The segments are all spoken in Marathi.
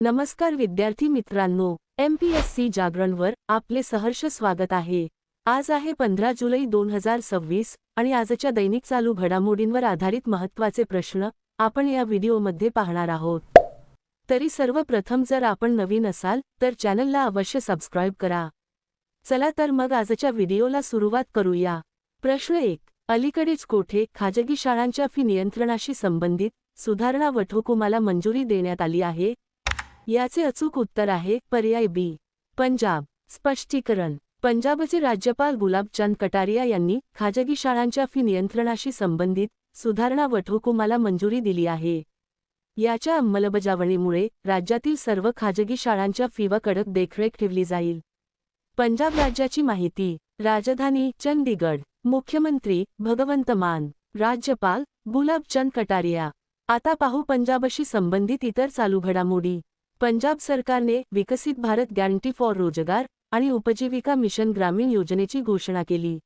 नमस्कार विद्यार्थी मित्रांनो, MPSC जागरणवर आपले सहर्ष स्वागत आहे। आज आहे 15 जुलै 2026 आणि आजच्या दैनिक चालू घडामोडींवर आधारित महत्त्वाचे प्रश्न आपण या व्हिडिओमध्ये पाहणार आहोत। तरी सर्वप्रथम जर आपण नवीन असाल तर चॅनलला अवश्य सबस्क्राइब करा। चला तर मग आजच्या व्हिडिओला सुरुवात करूया। प्रश्न 1, अलीकडेच कोठे खाजगी शाळांच्या फी नियंत्रणाशी संबंधित सुधारणा वटहुकुमाला मंजुरी देण्यात आली आहे? याचे अचूक उत्तर आहे पर्याय बी, पंजाब। स्पष्टीकरण: पंजाबचे राज्यपाल गुलाब चंद कटारिया यांनी खाजगी शाळांच्या फी नियंत्रणाशी संबंधित सुधारणा वटहुकुमाला मंजुरी दिली आहे। याच्या अंमलबजावणीमुळे राज्यातील सर्व खाजगी शाळांच्या फीवर कडक देखरेख ठेवली जाईल। पंजाब राज्याची माहिती: राजधानी चंदीगड, मुख्यमंत्री भगवंत मान, राज्यपाल गुलाब चंद कटारिया। आता पाहू पंजाबशी संबंधित इतर चालू घडामोडी। पंजाब सरकारने विकसित भारत गॅरंटी फॉर रोजगार आणि उपजीविका मिशन ग्रामीण योजनेची घोषणा केली।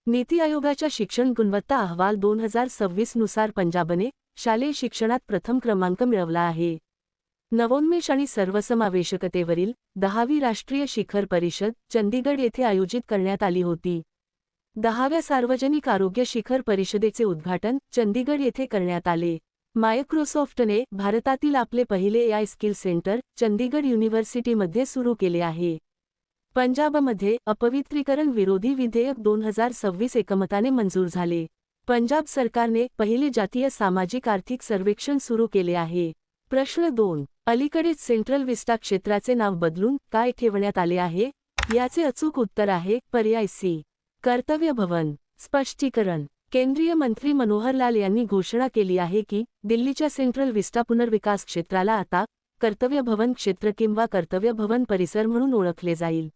नीती आयोगाच्या शिक्षण गुणवत्ता अहवाल 2026 नुसार पंजाबने शालेय शिक्षणात प्रथम क्रमांक मिळवला आहे। नवोन्मेष आणि सर्वसमावेशकतेवरील 10वी राष्ट्रीय शिखर परिषद चंदीगड येथे आयोजित करण्यात आली होती। 10व्या सार्वजनिक आरोग्य शिखर परिषदेचे उद्घाटन चंदीगड येथे करण्यात आले। मायक्रोसॉफ्टने भारतातील आपले पहिले AI स्किल सेंटर चंदीगड युनिव्हर्सिटीमध्ये सुरू केले आहे। पंजाबमध्ये अपवित्रीकरण विरोधी विधेयक 2026 एकमताने मंजूर झाले। पंजाब सरकारने पहिले जातीय सामाजिक आर्थिक सर्वेक्षण सुरू केले आहे। प्रश्न 2, अलीकडेच सेंट्रल विस्टा क्षेत्राचे नाव बदलून काय ठेवण्यात आले आहे? याचे अचूक उत्तर आहे पर्याय सी, कर्तव्य भवन। स्पष्टीकरण: केंद्रीय मंत्री मनोहर लाल यांनी घोषणा केली आहे की दिल्लीच्या सेंट्रल विस्टा पुनर्विकास क्षेत्राला आता कर्तव्य भवन क्षेत्र किंवा कर्तव्य भवन परिसर म्हणून ओळखले जाईल।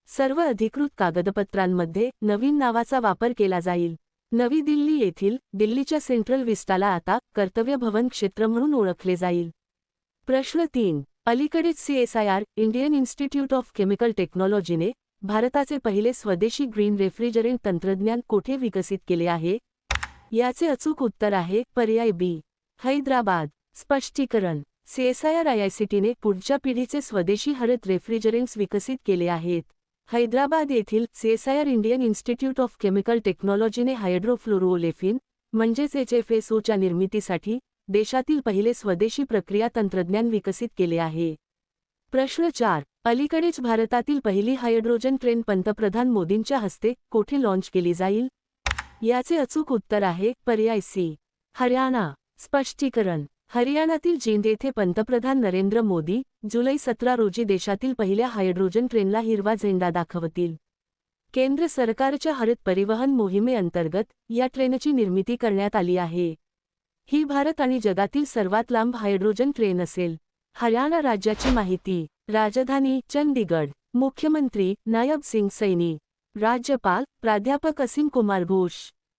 सर्व अधिकृत कागदपत्रांमध्ये नवीन नावाचा वापर केला जाईल। नवी दिल्ली येथील दिल्लीच्या सेंट्रल विस्टाला आता कर्तव्य भवन क्षेत्र म्हणून ओळखले जाईल। प्रश्न 3, अलीकडेच CSIR Indian institute of chemical टेक्नॉलॉजीने भारताचे पहिले स्वदेशी ग्रीन रेफ्रिजरेंट तंत्रज्ञान कोठे विकसित केले आहे? याचे अचूक उत्तर आहे पर्याय बी, हैदराबाद। स्पष्टीकरण: CSIR IICTने पुढच्या पिढीचे स्वदेशी हरित रेफ्रिजरेंट्स विकसित केले आहेत। हैदराबाद येथील CSIR Indian institute of chemical टेक्नॉलॉजीने हायड्रोफ्लोरोओलेफिन म्हणजेच HFSOच्या निर्मितीसाठी देशातील पहिले स्वदेशी प्रक्रिया तंत्रज्ञान विकसित केले आहे। प्रश्न 4, अलीकडेच भारतातील पहिली हायड्रोजन ट्रेन पंतप्रधान मोदींच्या हस्ते कोठे लॉन्च केली जाईल? याचे अचूक उत्तर आहे पर्याय सी, हरियाणा। स्पष्टीकरण: हरियाणातील जिंद येथे पंतप्रधान नरेंद्र मोदी जुलै 17 रोजी देशातील पहिल्या हायड्रोजन ट्रेनला हिरवा झेंडा दाखवतील। केंद्र सरकारच्या हरित परिवहन मोहिमेअंतर्गत या ट्रेनची निर्मिती करण्यात आली आहे। ही भारत आणि जगातील सर्वात लांब हायड्रोजन ट्रेन असेल। हरियाणा राज्याची माहिती: राजधानी चंदीगड, मुख्यमंत्री नायब सिंग सैनी, राज्यपाल प्राध्यापक असीम कुमार घोष।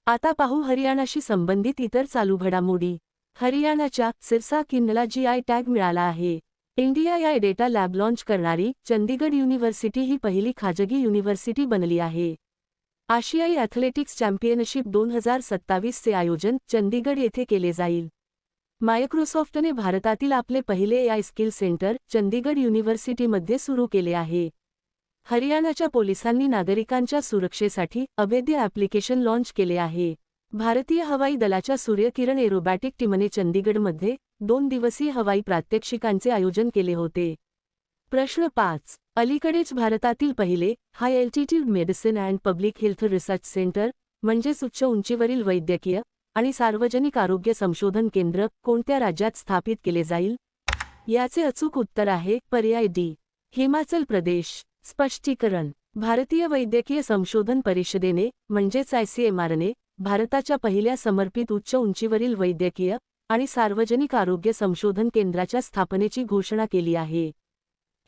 आता पाहू हरियाणाशी संबंधित इतर चालू घडामोडी। हरियाणाच्या सिरसा किन्नला GI टॅग मिळाला आहे। India AI data lab launch करणारी चंदीगड युनिव्हर्सिटी ही पहिली खाजगी युनिव्हर्सिटी बनली आहे। आशियाई ॲथलेटिक्स चॅम्पियनशिप 2027 चे आयोजन चंदीगड येथे केले जाईल। मायक्रोसॉफ्टने भारतातील आपले पहिले AI स्किल सेंटर चंदीगड युनिव्हर्सिटीमध्ये सुरू केले आहे। हरियाणाच्या पोलिसांनी नागरिकांच्या सुरक्षेसाठी अभेद्य ॲप्लिकेशन लॉन्च केले आहे। भारतीय हवाई दलाच्या सूर्यकिरण एरोबॅटिक टीमने चंदीगडमध्ये 2 दिवसीय हवाई प्रात्यक्षिकांचे आयोजन केले होते। प्रश्न 5, अलीकडेच भारतातील पहिले हाय altitude medicine and public health research centre म्हणजेच उच्च उंचीवरील वैद्यकीय आणि सार्वजनिक आरोग्य संशोधन केंद्र कोणत्या राज्यात स्थापित केले जाईल? याचे अचूक उत्तर आहे पर्याय डी, हिमाचल प्रदेश। स्पष्टीकरण: भारतीय वैद्यकीय संशोधन परिषदेने म्हणजेच ICMRने भारताच्या पहिल्या समर्पित उच्च उंचीवरील वैद्यकीय आणि सार्वजनिक आरोग्य संशोधन केंद्राच्या स्थापनेची घोषणा केली आहे।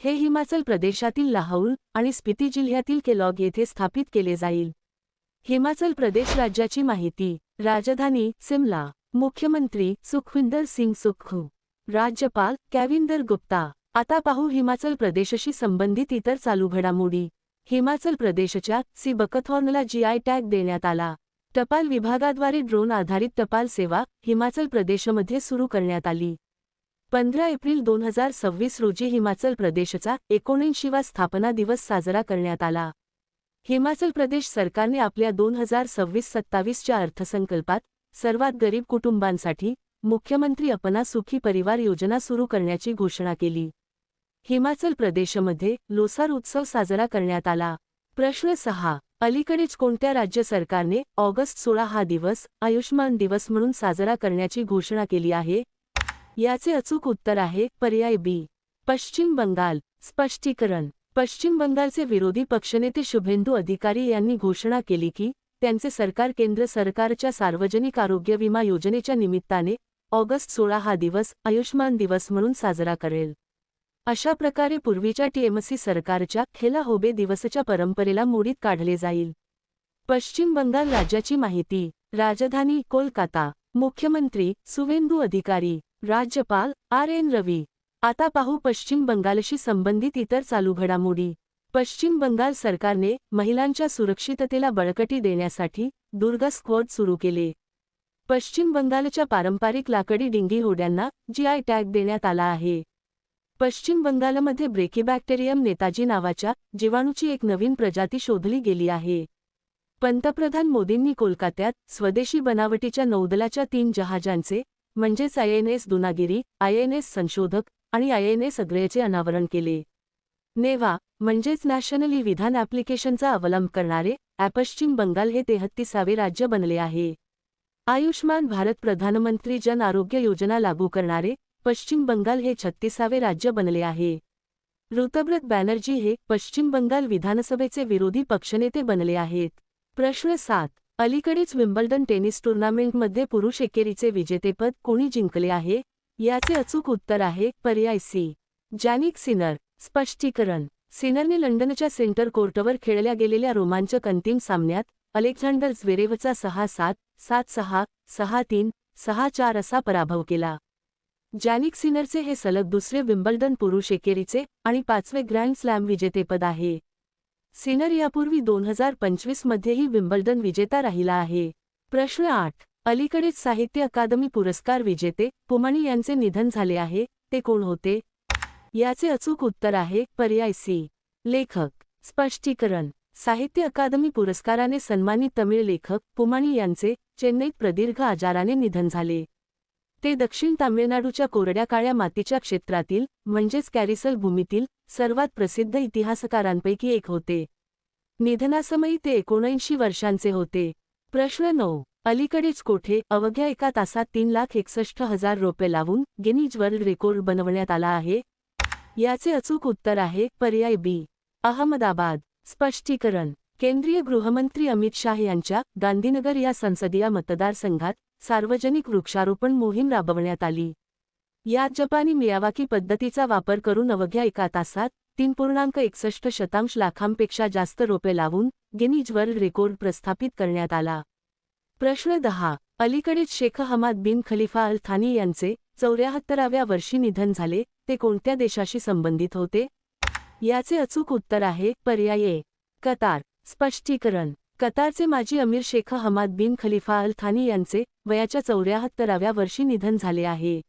हे हिमाचल प्रदेशातील लाहौल आणि स्पिती जिल्ह्यातील केलॉग येथे स्थापित केले जाईल। हिमाचल प्रदेश राज्याची माहिती: राजधानी सिमला, मुख्यमंत्री सुखविंदर सिंग सुक्खू, राज्यपाल कॅविंदर गुप्ता। आता पाहू हिमाचल प्रदेशशी संबंधित इतर चालू घडामोडी। हिमाचल प्रदेशच्या सी बकथॉर्नला GI टॅग देण्यात आला। टपाल विभागाद्वारे ड्रोन आधारित टपाल सेवा हिमाचल प्रदेशमध्ये सुरू करण्यात आली। 15 एप्रिल 2026 रोजी हिमाचल प्रदेशचा 79वा स्थापना दिवस साजरा करण्यात आला. हिमाचल प्रदेश सरकारने आपल्या 2026-27च्या अर्थसंकल्पात सर्वात गरीब कुटुंबांसाठी मुख्यमंत्री अपना सुखी परिवार योजना सुरू करण्याची घोषणा केली. हिमाचल प्रदेशमध्ये लोसार उत्सव साजरा करण्यात आला. प्रश्न 6. अलीकडेच कोणत्या राज्य सरकारने ऑगस्ट 16 हा दिवस आयुष्मान दिवस म्हणून साजरा करण्याची घोषणा केली आहे? याचे अचूक उत्तर आहे पर्याय बी. पश्चिम बंगाल. स्पष्टीकरण. पश्चिम बंगालचे विरोधी पक्षनेते शुभेंदू अधिकारी यांनी घोषणा केली की त्यांचे सरकार केंद्र सरकारच्या सार्वजनिक आरोग्य विमा योजनेच्या निमित्ताने ऑगस्ट 16 हा दिवस आयुष्मान दिवस म्हणून साजरा करेल. अशा प्रकारे पूर्वीच्या टीएमसी सरकारच्या खेला होबे दिवसच्या परंपरेला मोडीत काढले जाईल. पश्चिम बंगाल राज्याची माहिती. राजधानी कोलकाता. मुख्यमंत्री सुवेंदू अधिकारी. राज्यपाल आर.एन. रवी. आता पाहू पश्चिम बंगालशी संबंधित इतर चालू घडामोडी. पश्चिम बंगाल सरकारने महिलांच्या सुरक्षिततेला बळकटी देण्यासाठी दुर्गा स्क्वॉड सुरू केले. पश्चिम बंगालच्या पारंपरिक लाकडी डिंगी होड्यांना जीआय टॅग देण्यात आला आहे. पश्चिम बंगालमध्ये ब्रेकिबॅक्टेरियम नेताजी नावाच्या जीवाणूची एक नवीन प्रजाती शोधली गेली आहे. पंतप्रधान मोदींनी कोलकात्यात स्वदेशी बनावटीच्या नौदलाच्या 3 जहाजांचे म्हणजेच आयएनएस दुनागिरी, आयएनएस संशोधक आणि आयएनएस अग्रेयचे अनावरण केले. नेव्हा म्हणजेच नॅशनल विधान ॲप्लिकेशनचा अवलंब करणारे पश्चिम बंगाल हे 33वे राज्य बनले आहे. आयुष्मान भारत प्रधानमंत्री जन आरोग्य योजना लागू करणारे पश्चिम बंगाल हे 36वे राज्य बनले आहे. ऋतुव्रत बॅनर्जी हे पश्चिम बंगाल विधानसभेचे विरोधी पक्षनेते बनले आहेत. प्रश्न 7. अलीकडेच विम्बल्डन टेनिस टूर्नामेंटमध्ये पुरुष एकेरीचे विजेतेपद कोणी जिंकले आहे? याचे अचूक उत्तर आहे पर्याय सी. जॅनिक सिनर. स्पष्टीकरण. सिनरने लंडनच्या सेंटर कोर्टवर खेळल्या गेलेल्या रोमांचक अंतिम सामन्यात अलेक्झांडर झ्वेरेवचा 6-7, 7-6, 6-3, 6-4 असा पराभव केला. जॅनिक सिनरचे हे सलग दुसरे विम्बल्डन पुरुष एकेरीचे आणि 5वे ग्रँड स्लॅम विजेतेपद आहे. सिनर यापूर्वी 2025 मध्येही विम्बल्डन विजेता राहिला आहे. प्रश्न 8. अलीकडेच साहित्य अकादमी पुरस्कार विजेते पुमाणी यांचे निधन झाले आहे, ते कोण होते? याचे अचूक उत्तर आहे पर्याय सी. लेखक. स्पष्टीकरण. साहित्य अकादमी पुरस्काराने सन्मानित तमिळ लेखक पुमाणी यांचे चेन्नईत प्रदीर्घ आजाराने निधन झाले. ते दक्षिण तामिळनाडूच्या कोरड्या काळ्या मातीच्या क्षेत्रातील म्हणजेच कॅरिसल भूमीतील सर्वात प्रसिद्ध इतिहासकारांपैकी एक होते. निधनासमयी ते 79 वर्षांचे होते. प्रश्न 9. अलीकडेच कोठे अवघ्या एका तासात 3,61,000 रोपे लावून गिनीज वर्ल्ड रेकॉर्ड बनवण्यात आला आहे? याचे अचूक उत्तर आहे पर्याय बी. अहमदाबाद. स्पष्टीकरण. केंद्रीय गृहमंत्री अमित शाह यांच्या गांधीनगर या संसदीय मतदारसंघात सार्वजनिक वृक्षारोपण मोहीम राबवण्यात आली. यात जपानी मियावाकी पद्धतीचा वापर करून अवघ्या एका तासात 3.61 लाखांपेक्षा जास्त रोपे लावून गिनीज वर्ल्ड रेकॉर्ड प्रस्थापित करण्यात आला. प्रश्न 10. अलीकडेच शेख हमाद बिन खलिफा अल थानी यांचे 74व्या वर्षी निधन झाले, ते कोणत्या देशाशी संबंधित होते? याचे अचूक उत्तर आहे पर्याय ए. कतार. स्पष्टीकरण. कतारचे माजी अमीर शेख हमाद बिन खलिफा अल थानी यांचे वयाच्या 74व्या वर्षी निधन झाले आहे.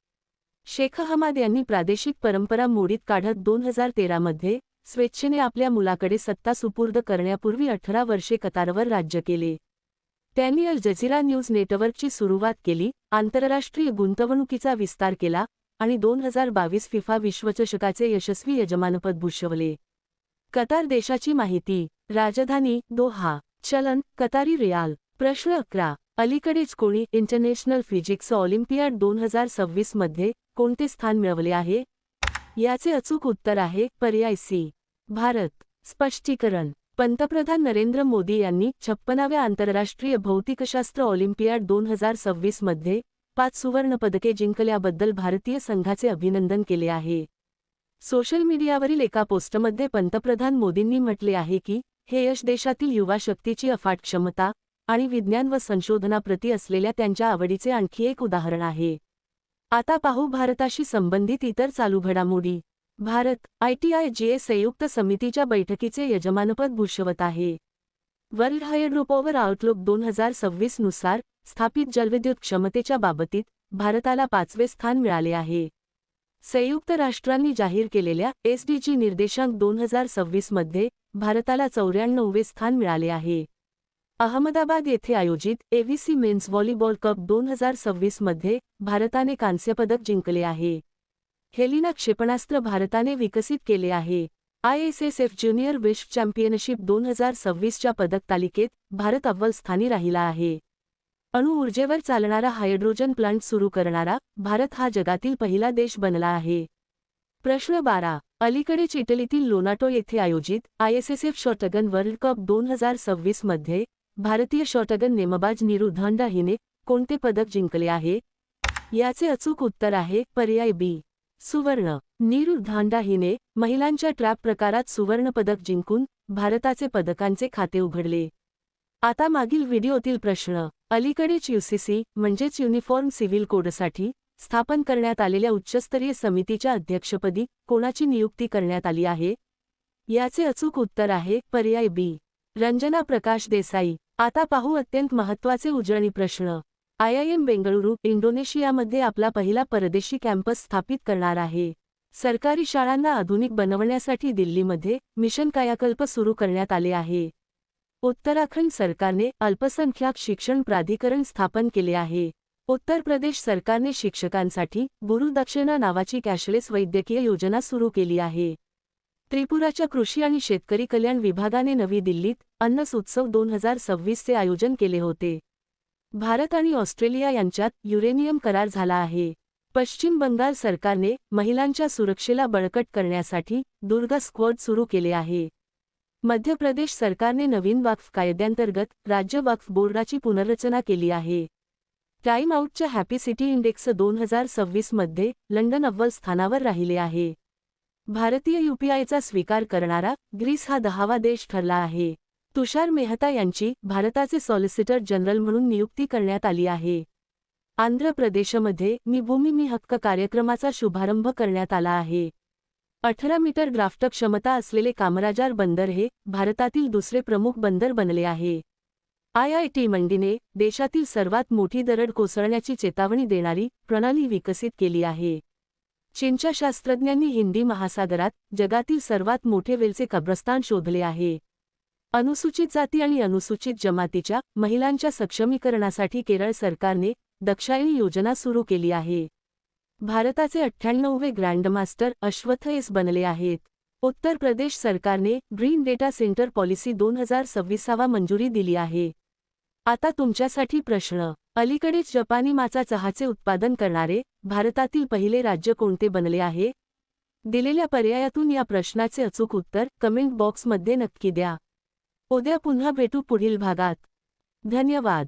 शेख हमाद यांनी प्रादेशिक परंपरा मोडीत काढत 2013 मध्ये स्वेच्छेने आपल्या मुलाकडे सत्ता सुपूर्द करण्यापूर्वी 18 वर्षे कतारवर राज्य केले. त्यांनी अल जझीरा न्यूज नेटवर्कची सुरुवात केली, आंतरराष्ट्रीय गुंतवणुकीचा विस्तार केला आणि 2022 फिफा विश्वचषकाचे यशस्वी यजमानपद भूषवले. कतार देशाची माहिती. राजधानी दोहा. चलन कतारी रियाल. प्रश्न 11. अलीकडेच कोणी इंटरनॅशनल फिजिक्स ऑलिम्पियाड 2026 मध्ये कोणते स्थान मिळवले आहे? याचे अचूक उत्तर आहे पर्याय सी. भारत. स्पष्टीकरण. पंतप्रधान नरेंद्र मोदी यांनी 56व्या आंतरराष्ट्रीय भौतिकशास्त्र ऑलिम्पियाड 2026 मध्ये 5 सुवर्णपदके जिंकल्याबद्दल भारतीय संघाचे अभिनंदन केले आहे. सोशल मीडियावरील एका पोस्टमध्ये पंतप्रधान मोदींनी म्हटले आहे की हे यश देशातील युवा शक्तीची अफाट क्षमता आणि विज्ञान व संशोधनाप्रती असलेल्या त्यांच्या आवडीचे आणखी एक उदाहरण आहे. आता पाहू भारताशी संबंधित इतर चालू घडामोडी. भारत ITIGA संयुक्त समितीच्या बैठकीचे यजमानपद भूषवत आहे. वर्ल्ड हायड्रोपॉवर आउटलुक 2026 नुसार स्थापित जलविद्युत क्षमतेच्या बाबतीत भारताला 5वे स्थान मिळाले आहे. संयुक्त राष्ट्रांनी जाहीर केलेल्या SDG निर्देशांक 2026 मध्ये भारताला 94वे स्थान मिळाले आहे. अहमदाबाद येथे आयोजित AVC मेन्स व्हॉलीबॉल कप 2026 मध्ये भारताने कांस्यपदक जिंकले आहे. हेलिना क्षेपणास्त्र भारताने विकसित केले आहे. ISSF ज्युनियर विश्व चॅम्पियनशिप 2026च्या पदक तालिकेत भारत अव्वल स्थानी राहिला आहे. अणु ऊर्जेवर चालणारा हायड्रोजन प्लांट सुरू करणारा भारत हा जगातील पहिला देश बनला आहे. प्रश्न 12. अलीकडेच इटलीतील लोनाटो येथे आयोजित ISSF शॉटगन वर्ल्ड कप 2026 मध्ये भारतीय शॉटगन नेमबाज नीरू धांडा हिने कोणते पदक जिंकले आहे? याचे अचूक उत्तर आहे पर्याय बी. सुवर्ण. नीरू धांडा हिने महिलांच्या ट्रॅप प्रकारात सुवर्ण पदक जिंकून भारताचे पदकांचे खाते उघडले. आता मागील व्हिडिओतील प्रश्न. अलीकडेच UCC म्हणजेच युनिफॉर्म सिव्हिल कोडसाठी स्थापन करण्यात आलेल्या उच्चस्तरीय समितीच्या अध्यक्षपदी कोणाची नियुक्ती करण्यात आली आहे? याचे अचूक उत्तर आहे पर्याय बी. रंजना प्रकाश देसाई. आता पाहू अत्यंत महत्त्वाचे उजळणी प्रश्न. IIM बेंगळुरू इंडोनेशियामध्ये आपला पहिला परदेशी कॅम्पस स्थापित करणार आहे. सरकारी शाळांना आधुनिक बनवण्यासाठी दिल्लीमध्ये मिशन कायाकल्प सुरू करण्यात आले आहे. उत्तराखंड सरकारने अल्पसंख्याक शिक्षण प्राधिकरण स्थापन केले आहे. उत्तर प्रदेश सरकारने शिक्षकांसाठी गुरुदक्षिणा नावाची कॅशलेस वैद्यकीय योजना सुरू केली आहे. त्रिपुराच्या कृषी आणि शेतकरी कल्याण विभागाने नवी दिल्लीत अन्नस उत्सव 2026 चे आयोजन केले होते. भारत आणि ऑस्ट्रेलिया यांच्यात युरेनियम करार झाला आहे. पश्चिम बंगाल सरकारने महिलांच्या सुरक्षेला बळकट करण्यासाठी दुर्गा स्क्वॉड सुरू केले आहे. मध्य प्रदेश सरकारने नवीन वक्फ कायद्यांतर्गत राज्य वक्फ बोर्डाची पुनर्रचना केली आहे. टाइम आउटच्या हॅपी सिटी इंडेक्स 2026 मध्ये लंडन अव्वल स्थानावर राहिले आहे. भारतीय UPIचा स्वीकार करणारा ग्रीस हा 10वा देश ठरला आहे. तुषार मेहता यांची भारताचे सॉलिसिटर जनरल म्हणून नियुक्ती करण्यात आली आहे. आंध्र प्रदेशमध्ये मी भूमी मी हक्क कार्यक्रमाचा शुभारंभ करण्यात आला आहे. 18 मीटर ड्राफ्ट क्षमता असलेले कामराजार बंदर हे भारतातील दुसरे प्रमुख बंदर बनले आहे. IIT मंडीने देशातील सर्वात मोठी दरड कोसळण्याची चेतावणी देणारी प्रणाली विकसित केली आहे. चीनच्या शास्त्रज्ञांनी हिंदी महासागरात जगातील सर्वात मोठे वेलचे कब्रस्तान शोधले आहे. अनुसूचित जाती आणि अनुसूचित जमातीच्या महिलांच्या सक्षमीकरणासाठी केरळ सरकारने दक्षायणी योजना सुरू केली आहे. भारताचे 98वे ग्रँडमास्टर अश्वथ एस बनले आहेत. उत्तर प्रदेश सरकारने ग्रीन डेटा सेंटर पॉलिसी 2026 मंजुरी दिली आहे. आता तुमच्यासाठी प्रश्न. अलीकडेच जपानी माचा चहाचे उत्पादन करणारे भारतातील पहिले राज्य कोणते बनले आहे? दिलेल्या पर्यायातून या प्रश्नाचे अचूक उत्तर कमेंट बॉक्समध्ये नक्की द्या. उद्या पुन्हा भेटू पुढील भागात. धन्यवाद.